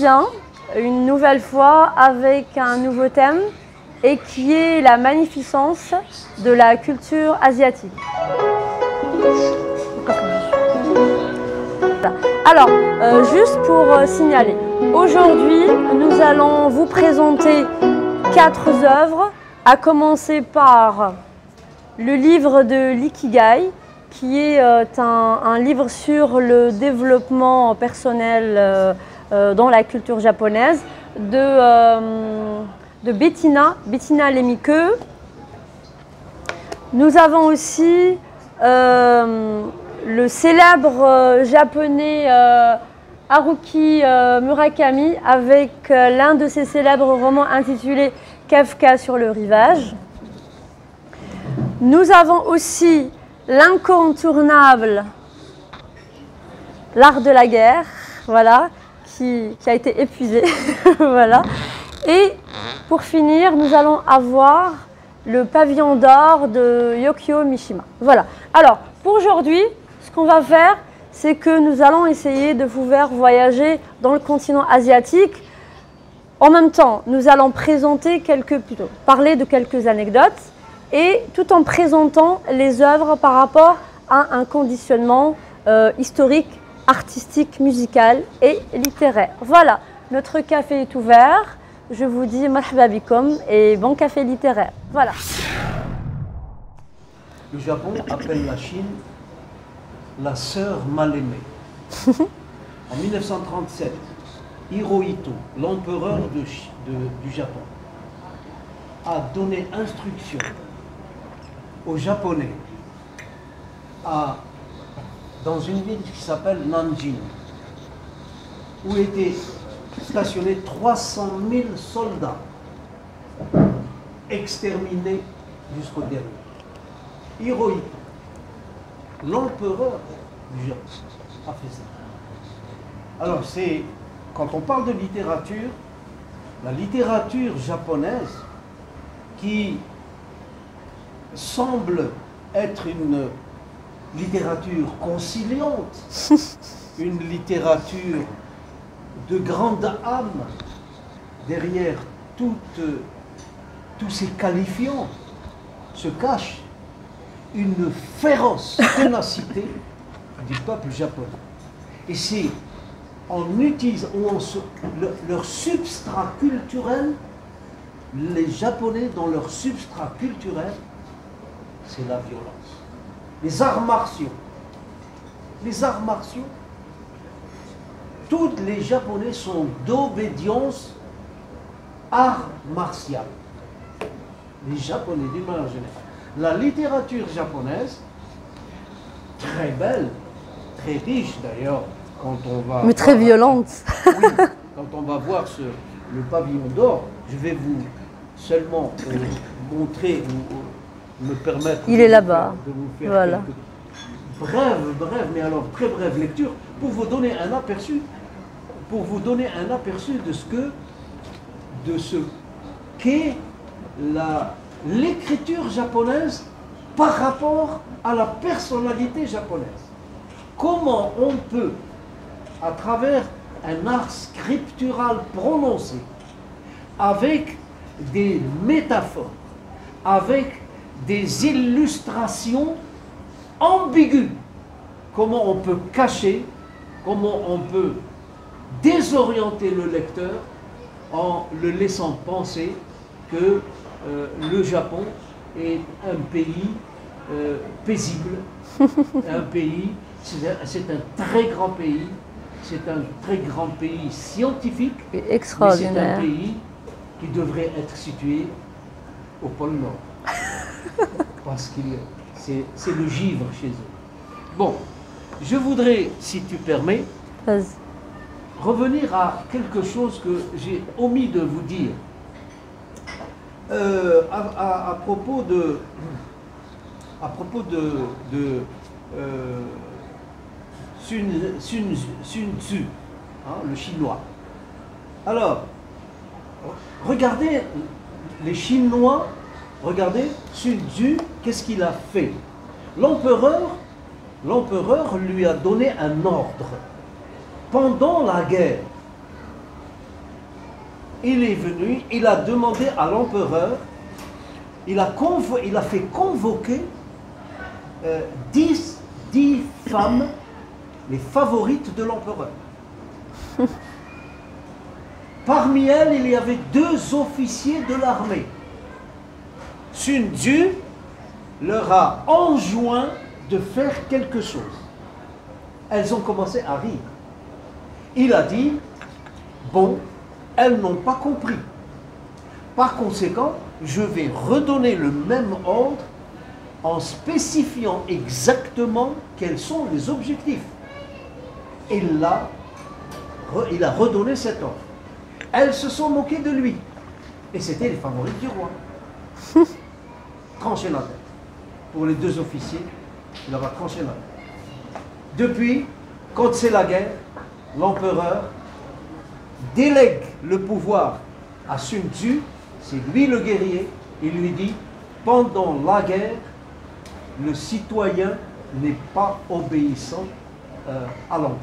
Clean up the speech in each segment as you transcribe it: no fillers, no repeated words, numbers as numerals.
reviens une nouvelle fois avec un nouveau thème et qui est la magnificence de la culture asiatique. Alors, juste pour signaler, aujourd'hui nous allons vous présenter 4 œuvres, à commencer par le livre de l'Ikigai, qui est un livre sur le développement personnel dans la culture japonaise de Bettina Lemike. Nous avons aussi le célèbre japonais Haruki Murakami avec l'un de ses célèbres romans intitulé Kafka sur le rivage. Nous avons aussi l'incontournable L'art de la guerre, voilà, qui a été épuisé. Voilà. Et pour finir, nous allons avoir le pavillon d'or de Yukio Mishima. Voilà. Alors, pour aujourd'hui, ce qu'on va faire, c'est que nous allons essayer de vous faire voyager dans le continent asiatique. En même temps, nous allons parler de quelques anecdotes et tout en présentant les œuvres par rapport à un conditionnement historique, artistique, musical et littéraire. Voilà, notre café est ouvert. Je vous dis marhaba bikom et bon café littéraire. Voilà. Le Japon appelle la Chine la sœur mal-aimée. En 1937, Hirohito, l'empereur du Japon, a donné instruction aux Japonais dans une ville qui s'appelle Nanjing, où étaient stationnés 300 000 soldats exterminés jusqu'au dernier. Hirohito, l'empereur du Japon, a fait ça. Alors quand on parle de littérature, la littérature japonaise qui semble être une littérature conciliante, une littérature de grande âme, derrière tous ces qualifiants se cache une féroce ténacité du peuple japonais. Et c'est en utilisant leur substrat culturel, les Japonais dans leur substrat culturel, c'est la violence. Les arts martiaux. Les arts martiaux, tous les Japonais sont d'obédience art martial. Les Japonais, d'une manière générale. La littérature japonaise, très belle, très riche d'ailleurs, quand on va... Mais très violente. Oui, quand on va voir le pavillon d'or, je vais vous seulement montrer, me permettre... Il est là-bas. De vous faire voilà. Brève, mais alors très brève lecture, pour vous donner un aperçu, de ce qu'est l'écriture japonaise par rapport à la personnalité japonaise. Comment on peut, à travers un art scriptural prononcé, avec des métaphores, avec des illustrations ambiguës, comment on peut cacher, comment on peut désorienter le lecteur en le laissant penser que le Japon est un pays paisible, un pays, c'est un très grand pays, c'est un très grand pays scientifique, extraordinaire. Mais c'est un pays qui devrait être situé au pôle Nord, parce que c'est le givre chez eux. Bon, je voudrais, si tu permets, revenir à quelque chose que j'ai omis de vous dire. À propos de Sun Tzu, hein, le chinois. Alors, regardez les Chinois, regardez Sun Tzu, qu'est-ce qu'il a fait? L'empereur lui a donné un ordre pendant la guerre. il est venu, il a demandé à l'empereur, il a fait convoquer 10 femmes, les favorites de l'empereur. Parmi elles, il y avait 2 officiers de l'armée. Sun Tzu leur a enjoint de faire quelque chose. Elles ont commencé à rire. Il a dit, bon, elles n'ont pas compris. Par conséquent, je vais redonner le même ordre en spécifiant exactement quels sont les objectifs. Et là, il a redonné cet ordre. Elles se sont moquées de lui. Et c'était les favorites du roi. Tranché la tête. Pour les 2 officiers, il leur a tranché la tête. Depuis, quand c'est la guerre, l'empereur délègue le pouvoir à Sun Tzu, c'est lui le guerrier, il lui dit, pendant la guerre, le citoyen n'est pas obéissant à l'empire.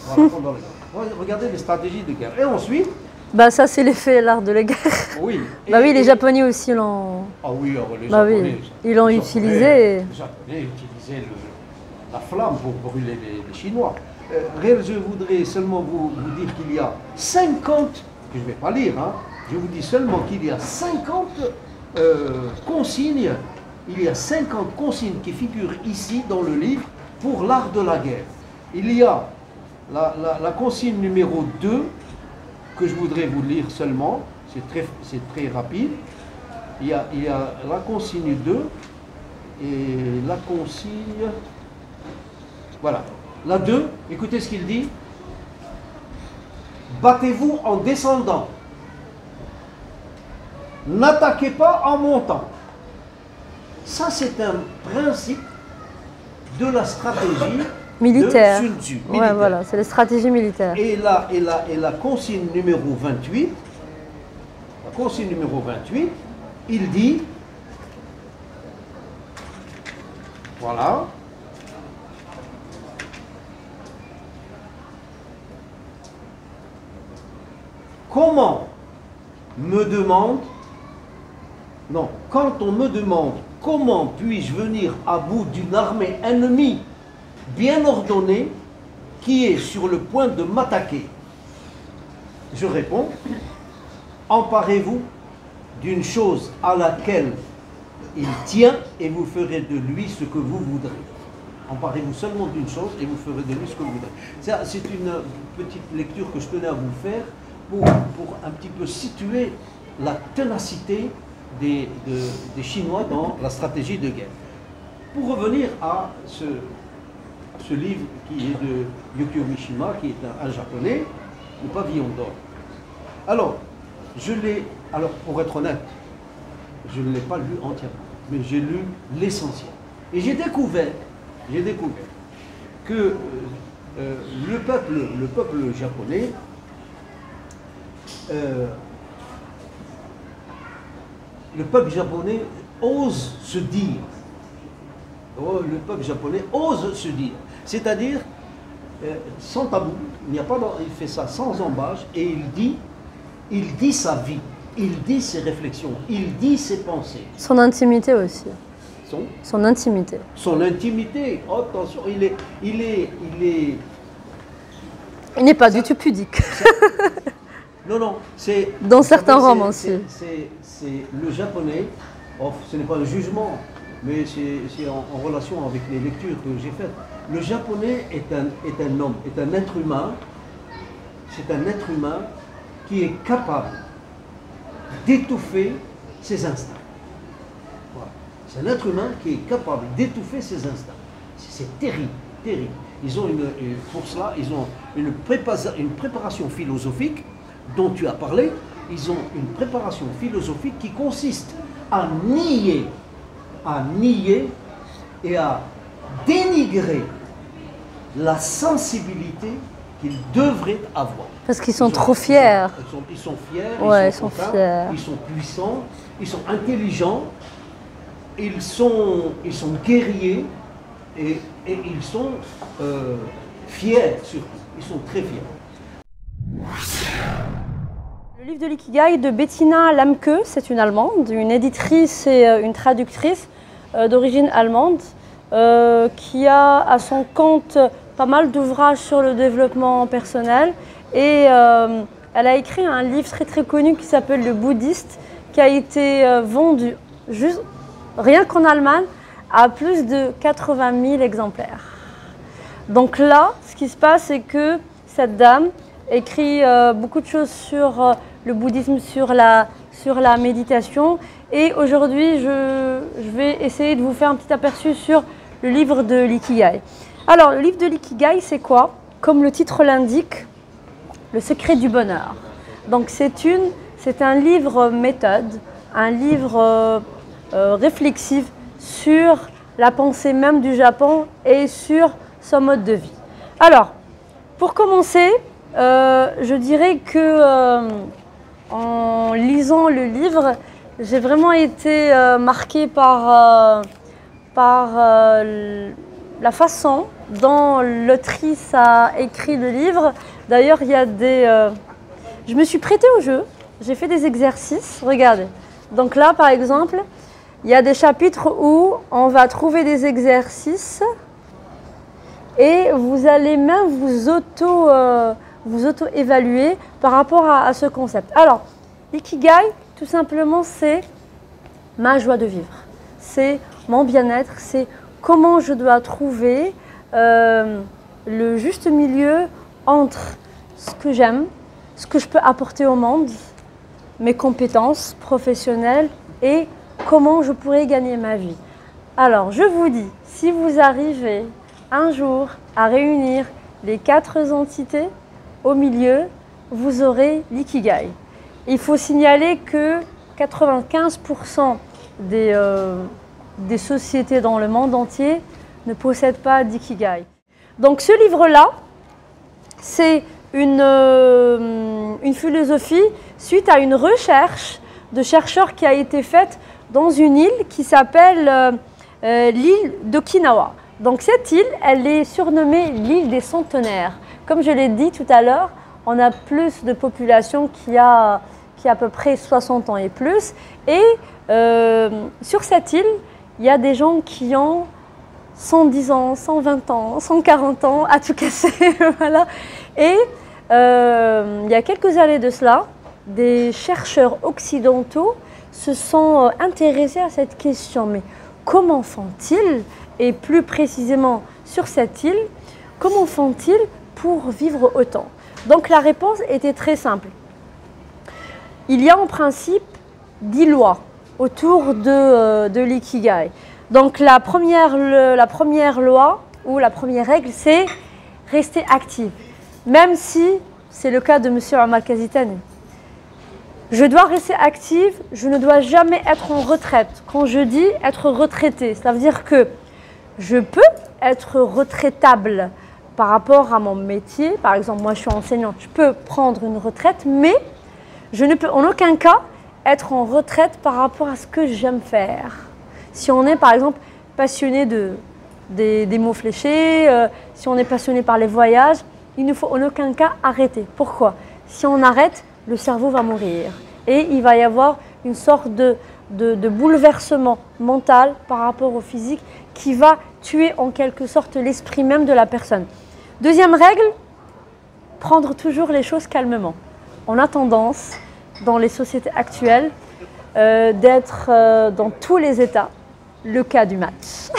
Voilà, pendant la guerre. Regardez les stratégies de guerre. Et ensuite... Bah ça c'est l'effet l'art de la guerre. Oui. Bah oui, les Japonais aussi l'ont... Ah oui, les Japonais, oui, ils l'ont utilisé. Les Japonais utilisaient la flamme pour brûler les Chinois. Je voudrais seulement vous dire qu'il y a 50, que je ne vais pas lire, hein, je vous dis seulement qu'il y a 50 consignes, il y a 50 consignes qui figurent ici dans le livre pour l'art de la guerre. Il y a la consigne numéro 2, que je voudrais vous lire seulement, c'est très rapide. Il y a la consigne 2 et la consigne... Voilà. La 2, écoutez ce qu'il dit. Battez-vous en descendant. N'attaquez pas en montant. Ça, c'est un principe de la stratégie militaire. de Sun Tzu. Ouais, voilà, c'est la stratégie militaire. Et la consigne numéro 28, la consigne numéro 28, il dit, voilà, comment me demande, non, quand on me demande comment puis-je venir à bout d'une armée ennemie bien ordonnée qui est sur le point de m'attaquer, je réponds, emparez-vous d'une chose à laquelle il tient et vous ferez de lui ce que vous voudrez. Emparez-vous seulement d'une chose et vous ferez de lui ce que vous voudrez. C'est une petite lecture que je tenais à vous faire pour un petit peu situer la ténacité des Chinois dans la stratégie de guerre. Pour revenir à ce livre qui est de Yukio Mishima, qui est un japonais, le pavillon d'or. Alors, pour être honnête, je ne l'ai pas lu entièrement, mais j'ai lu l'essentiel. Et j'ai découvert que le peuple japonais ose se dire. Le peuple japonais ose se dire. C'est-à-dire, sans tabou, il fait ça sans embâche, et il dit sa vie, il dit ses réflexions, il dit ses pensées. Son intimité aussi. Son intimité. Son intimité, oh, attention, il n'est pas du tout pudique. Non, c'est... Dans certains romans aussi. C'est le japonais, ce n'est pas un jugement, mais c'est en relation avec les lectures que j'ai faites. Le japonais est un homme, est un être humain, c'est un être humain qui est capable d'étouffer ses instincts. Voilà. C'est un être humain qui est capable d'étouffer ses instincts. C'est terrible, terrible. Ils ont pour cela, ils ont une préparation philosophique dont tu as parlé. Ils ont une préparation philosophique qui consiste à nier et à dénigrer la sensibilité qu'ils devraient avoir. Parce qu'ils sont trop fiers. Ils sont fiers, ouais, ils sont fiers, ils sont puissants, ils sont intelligents, ils sont guerriers et ils sont fiers surtout. Ils sont très fiers. Le livre de l'ikigai de Bettina Lamke, c'est une Allemande, une éditrice et une traductrice d'origine allemande qui a à son compte pas mal d'ouvrages sur le développement personnel et elle a écrit un livre très connu qui s'appelle Le Bouddhiste qui a été vendu juste rien qu'en Allemagne à plus de 80 000 exemplaires. Donc là, ce qui se passe, c'est que cette dame écrit beaucoup de choses sur le bouddhisme, sur la méditation. Et aujourd'hui, je vais essayer de vous faire un petit aperçu sur le livre de l'ikigai. Alors, le livre de l'ikigai, c'est quoi? Comme le titre l'indique, le secret du bonheur. Donc, c'est un livre méthode, un livre réflexif sur la pensée même du Japon et sur son mode de vie. Alors, pour commencer, je dirais que en lisant le livre, j'ai vraiment été marquée par la façon dont l'autrice a écrit le livre. D'ailleurs, il y a je me suis prêtée au jeu, j'ai fait des exercices, regardez. Donc là, par exemple, il y a des chapitres où on va trouver des exercices et vous allez même vous auto-évaluer par rapport à ce concept. Alors, l'ikigai, tout simplement, c'est ma joie de vivre. C'est mon bien-être, c'est comment je dois trouver le juste milieu entre ce que j'aime, ce que je peux apporter au monde, mes compétences professionnelles et comment je pourrais gagner ma vie. Alors, je vous dis, si vous arrivez un jour à réunir les 4 entités, au milieu, vous aurez l'ikigai. Il faut signaler que 95% des sociétés dans le monde entier ne possèdent pas d'ikigai. Donc ce livre-là, c'est une philosophie suite à une recherche de chercheurs qui a été faite dans une île qui s'appelle l'île d'Okinawa. Donc cette île, elle est surnommée l'île des centenaires. Comme je l'ai dit tout à l'heure, on a plus de population qui a à peu près 60 ans et plus. Et sur cette île, il y a des gens qui ont 110 ans, 120 ans, 140 ans, à tout casser. Voilà. Et il y a quelques années de cela, des chercheurs occidentaux se sont intéressés à cette question. Mais comment font-ils, et plus précisément sur cette île, comment font-ils pour vivre autant? Donc la réponse était très simple. Il y a en principe 10 lois autour de l'ikigai. Donc la première loi ou la première règle, c'est rester actif. Même si c'est le cas de M. Omar Kazitani. Je dois rester active, je ne dois jamais être en retraite. Quand je dis être retraité, ça veut dire que je peux être retraitable par rapport à mon métier. Par exemple, moi je suis enseignante, je peux prendre une retraite, mais je ne peux en aucun cas être en retraite par rapport à ce que j'aime faire. Si on est par exemple passionné des mots fléchés, si on est passionné par les voyages, il ne faut en aucun cas arrêter. Pourquoi? Si on arrête, le cerveau va mourir et il va y avoir une sorte de bouleversement mental par rapport au physique qui va tuer en quelque sorte l'esprit même de la personne. Deuxième règle, prendre toujours les choses calmement. On a tendance, dans les sociétés actuelles, d'être dans tous les états, le cas du match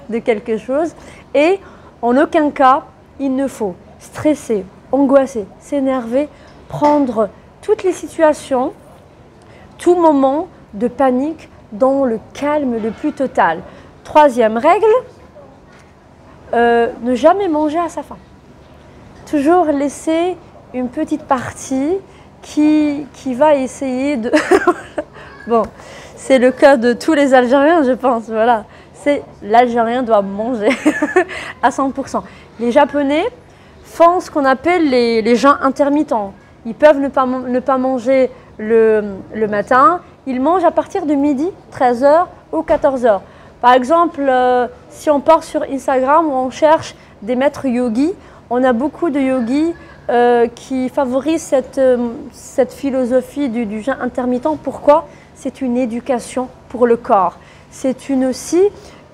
de quelque chose, et en aucun cas, il ne faut stresser, angoisser, s'énerver, prendre toutes les situations, tout moment de panique dans le calme le plus total. Troisième règle, ne jamais manger à sa faim. Toujours laisser une petite partie qui va essayer de... Bon, c'est le cas de tous les Algériens, je pense. Voilà, l'Algérien doit manger à 100%. Les Japonais font ce qu'on appelle les jeûnes intermittents. Ils peuvent ne pas manger le matin. Ils mangent à partir de midi, 13h ou 14h. Par exemple, si on part sur Instagram où on cherche des maîtres yogis, on a beaucoup de yogis qui favorise cette philosophie du jeûne intermittent. Pourquoi? C'est une éducation pour le corps. C'est aussi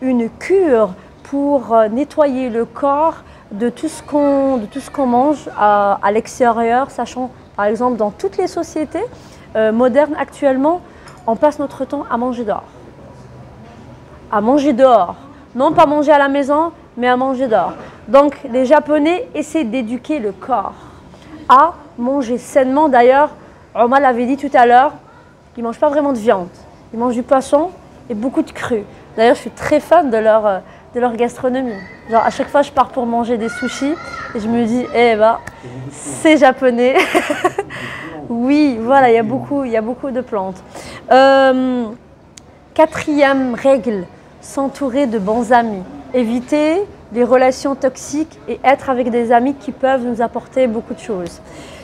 une cure pour nettoyer le corps de tout ce qu'on mange à l'extérieur, sachant par exemple dans toutes les sociétés modernes actuellement, on passe notre temps à manger dehors. À manger dehors. Non pas manger à la maison, mais à manger dehors. Donc les Japonais essaient d'éduquer le corps à manger sainement. D'ailleurs, Omar l'avait dit tout à l'heure, ils ne mangent pas vraiment de viande. Ils mangent du poisson et beaucoup de cru. D'ailleurs, je suis très fan de leur gastronomie. Genre, à chaque fois, je pars pour manger des sushis et je me dis, eh ben, c'est japonais. Oui, voilà, il y a beaucoup de plantes. Quatrième règle, s'entourer de bons amis. Éviter les relations toxiques et être avec des amis qui peuvent nous apporter beaucoup de choses.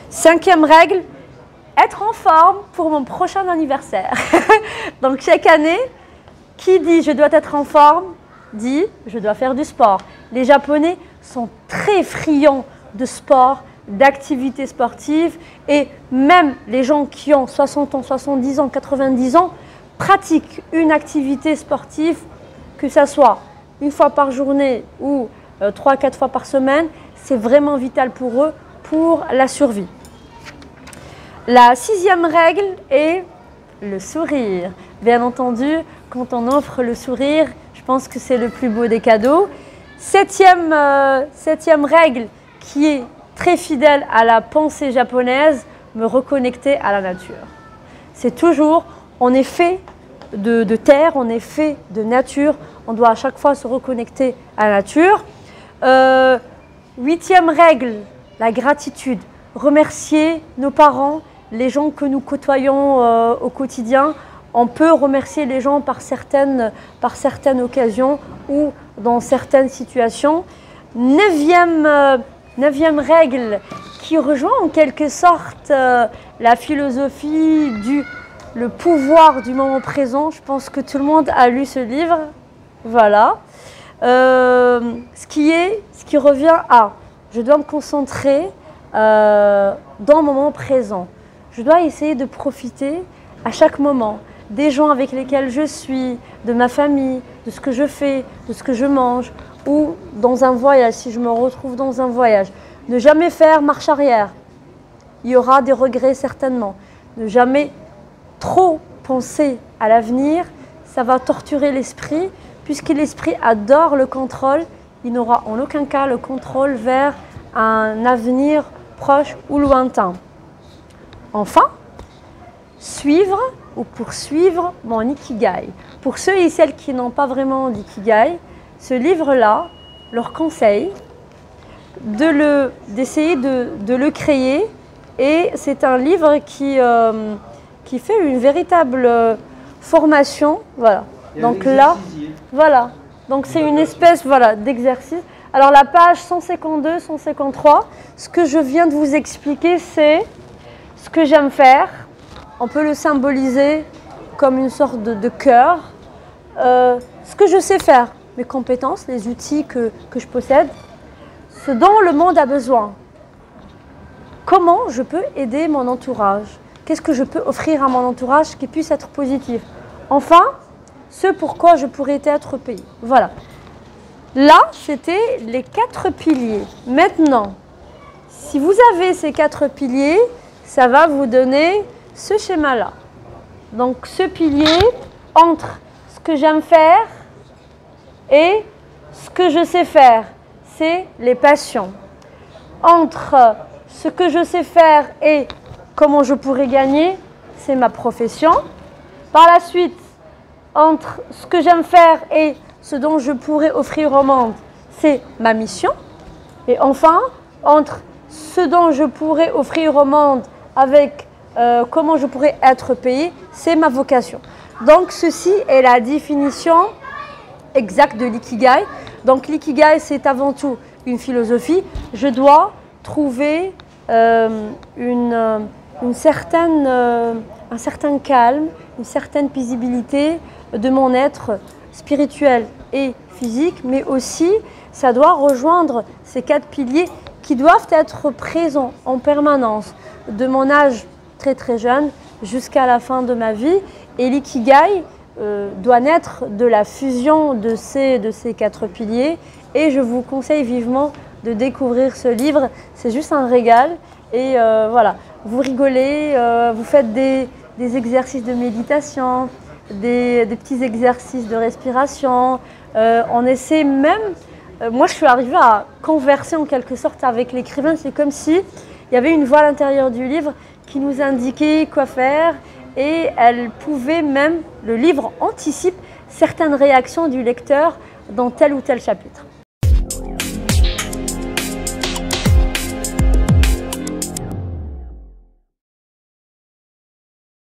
Cinquième règle, être en forme pour mon prochain anniversaire. Donc chaque année, qui dit je dois être en forme, dit je dois faire du sport. Les Japonais sont très friands de sport, d'activités sportives et même les gens qui ont 60 ans, 70 ans, 90 ans pratiquent une activité sportive, que ce soit une fois par journée ou 3-4 fois par semaine. C'est vraiment vital pour eux, pour la survie. La sixième règle est le sourire. Bien entendu, quand on offre le sourire, je pense que c'est le plus beau des cadeaux. Septième règle qui est très fidèle à la pensée japonaise, me reconnecter à la nature. C'est toujours, on est fait de terre, on est fait de nature, on doit à chaque fois se reconnecter à la nature. Huitième règle, la gratitude. Remercier nos parents, les gens que nous côtoyons au quotidien. On peut remercier les gens par certaines occasions ou dans certaines situations. Neuvième règle qui rejoint en quelque sorte la philosophie le pouvoir du moment présent. Je pense que tout le monde a lu ce livre. Voilà. Ce qui revient à, je dois me concentrer dans le moment présent. Je dois essayer de profiter à chaque moment des gens avec lesquels je suis, de ma famille, de ce que je fais, de ce que je mange, ou dans un voyage, si je me retrouve dans un voyage. Ne jamais faire marche arrière. Il y aura des regrets certainement. Ne jamais trop penser à l'avenir, ça va torturer l'esprit, puisque l'esprit adore le contrôle. Il n'aura en aucun cas le contrôle vers un avenir proche ou lointain. Enfin, suivre ou poursuivre mon ikigai. Pour ceux et celles qui n'ont pas vraiment d'ikigai, ce livre-là leur conseille d'essayer de le créer. Et c'est un livre qui fait une véritable formation. Voilà. Donc là, voilà. Donc c'est une espèce d'exercice. Alors la page 152, 153, ce que je viens de vous expliquer, c'est ce que j'aime faire. On peut le symboliser comme une sorte de cœur. Ce que je sais faire, mes compétences, les outils que je possède, ce dont le monde a besoin. Comment je peux aider mon entourage? Qu'est-ce que je peux offrir à mon entourage qui puisse être positif? Enfin, ce pourquoi je pourrais être payé. Voilà. Là, c'était les 4 piliers. Maintenant, si vous avez ces 4 piliers, ça va vous donner ce schéma-là. Donc, ce pilier entre ce que j'aime faire et ce que je sais faire, c'est les passions. Entre ce que je sais faire et comment je pourrais gagner, c'est ma profession. Par la suite, entre ce que j'aime faire et ce dont je pourrais offrir au monde, c'est ma mission. Et enfin, entre ce dont je pourrais offrir au monde avec comment je pourrais être payé, c'est ma vocation. Donc, ceci est la définition exacte de l'ikigai. Donc, l'ikigai, c'est avant tout une philosophie. Je dois trouver un certain calme, une certaine paisibilité de mon être spirituel et physique, mais aussi ça doit rejoindre ces 4 piliers qui doivent être présents en permanence de mon âge très très jeune jusqu'à la fin de ma vie. Et l'ikigai doit naître de la fusion de ces 4 piliers. Et je vous conseille vivement de découvrir ce livre. C'est juste un régal. Et voilà, vous rigolez, vous faites des exercices de méditation, des petits exercices de respiration. On essaie même, moi je suis arrivée à converser en quelque sorte avec l'écrivain. C'est comme si il y avait une voix à l'intérieur du livre qui nous indiquait quoi faire. Et elle pouvait même, le livre anticipe certaines réactions du lecteur dans tel ou tel chapitre.